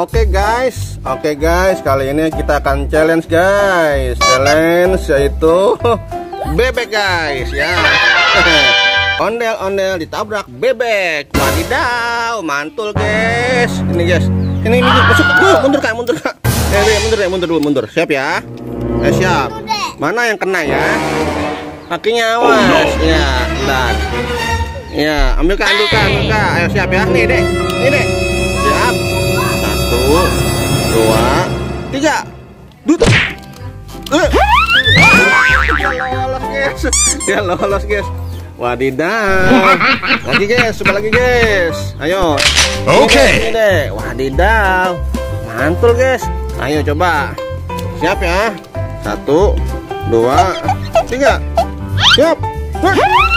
Oke guys, kali ini kita akan challenge guys. Challenge yaitu bebek guys ya. Ondel-ondel ditabrak bebek. Wadidaw, mantul guys. Ini guys. Ini masuk. Mundur kak. Mundur. Siap ya? Siap. Mana yang kena ya? Kakinya awas. Ya, bentar. Ya, ambil kak. Ayo siap ya. Nih dek. Siap. 1, 2, 3. Dut. Dia lolos guys. Wadidaw. Lagi guys, coba lagi guys. Ayo. Oke. Ini deh. Wadidaw. Mantul guys. Ayo coba. Siap ya. 1, 2, 3. Siap.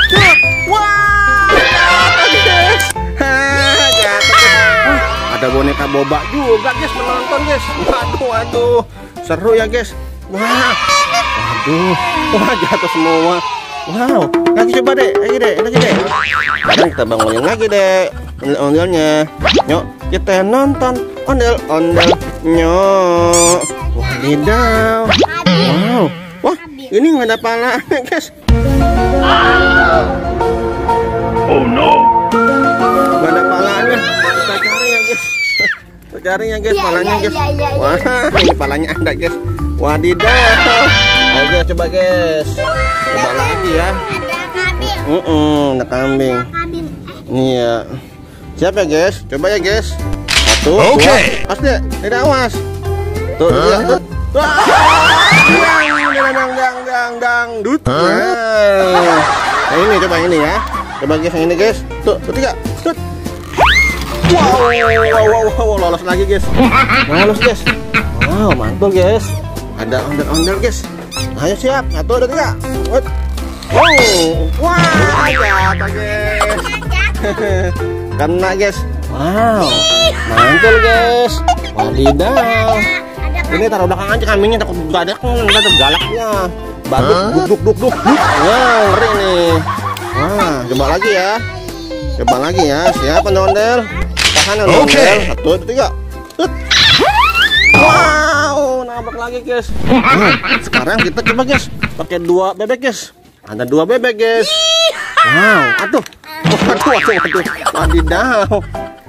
Siap. Wah. Jatuh guys. Ada boneka boba juga guys, menonton guys. Waduh. Seru ya guys. Wah. Wah, jatuh semua. Wow, lagi coba deh, lagi deh. Sekarang kita bangunin lagi deh ondel-ondelnya. Yuk, kita nonton ondel-ondel. Nyok. Wadidaw. Wow. Wah, ini nggak ada palanya guys. Oh no. Nggak ada palanya. Kita cari ya guys. Kita cari ya guys, palanya guys. Wah, ini palanya ada guys. Wadidaw. Ayo coba guys. Coba lagi ya. Ada kambing. Iya. Siap ya guys. Coba ya guys. 1, 2. Awas deh. Tidak awas. Tuh. Dangdut. Nah, ini coba ini ya. Coba guys yang ini guys. Tuh, 3. Wow, lolos lagi guys. Lolos guys. Wow, mantul guys. Ada ondel-ondel guys. Ayo siap, 1, 2, 3. Wah, jatuh guys. Kena guys. Wow, mantul guys. Wadidaw. Ini taruh belakang aja kambingnya, takut gak ada galaknya. Baduk, duk. Wah, ngeri nih. Wah, coba lagi ya. Siap ondel-ondel. Tahan ondel-ondel. 1, 2, 3. Wow, nabrak lagi guys. Sekarang kita coba guys, pakai 2 bebek guys. Ada 2 bebek guys. Wow, aduh.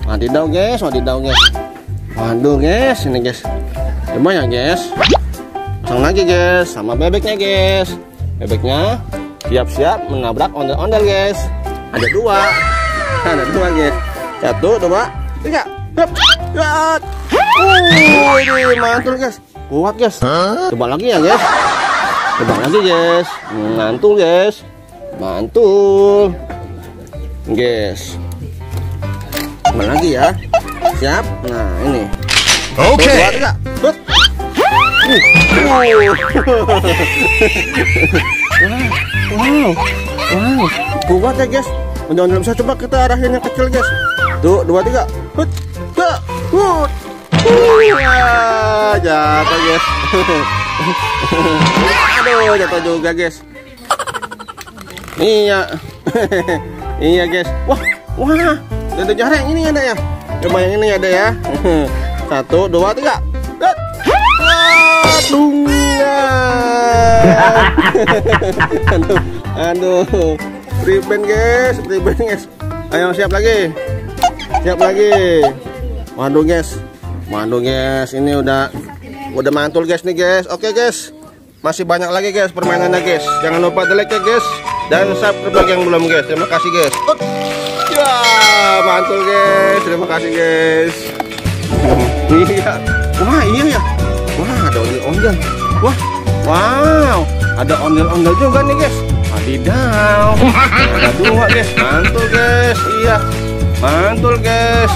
Wadidaw guys. Waduh guys, ini guys. Coba ya guys. Pasang lagi guys sama bebeknya guys. Bebeknya siap-siap menabrak ondel-ondel guys. Ada 2 guys. 1, 2, 3. Ini mantul guys. Kuat guys. Coba lagi ya guys. Mantul guys. Guys. Coba lagi ya. Siap. Nah ini. Oke. 2, 3. Wow. Kuat ya guys. Mudah-mudahan bisa, coba kita arahin yang kecil guys. Tuh, 2, 3. Jatuh guys. Aduh, jatuh juga guys. Iya guys. Wah, ada jaring ini ada ya. Coba yang ini ada ya. 1, 2, 3. Aduh. Priband guys. Ayo siap lagi. Waduh guys, ini udah mantul guys nih guys. Oke guys, masih banyak lagi guys permainannya guys. Jangan lupa like ya guys, dan subscribe bagi yang belum guys. Terima kasih guys. Ya, mantul guys. Terima kasih guys. Iya. Wah, iya ya. Wah, ada ondel-ondel. Wow, ada ondel-ondel juga nih guys. Wadidaw. Ada 2 guys. Mantul guys. Iya. Mantul guys.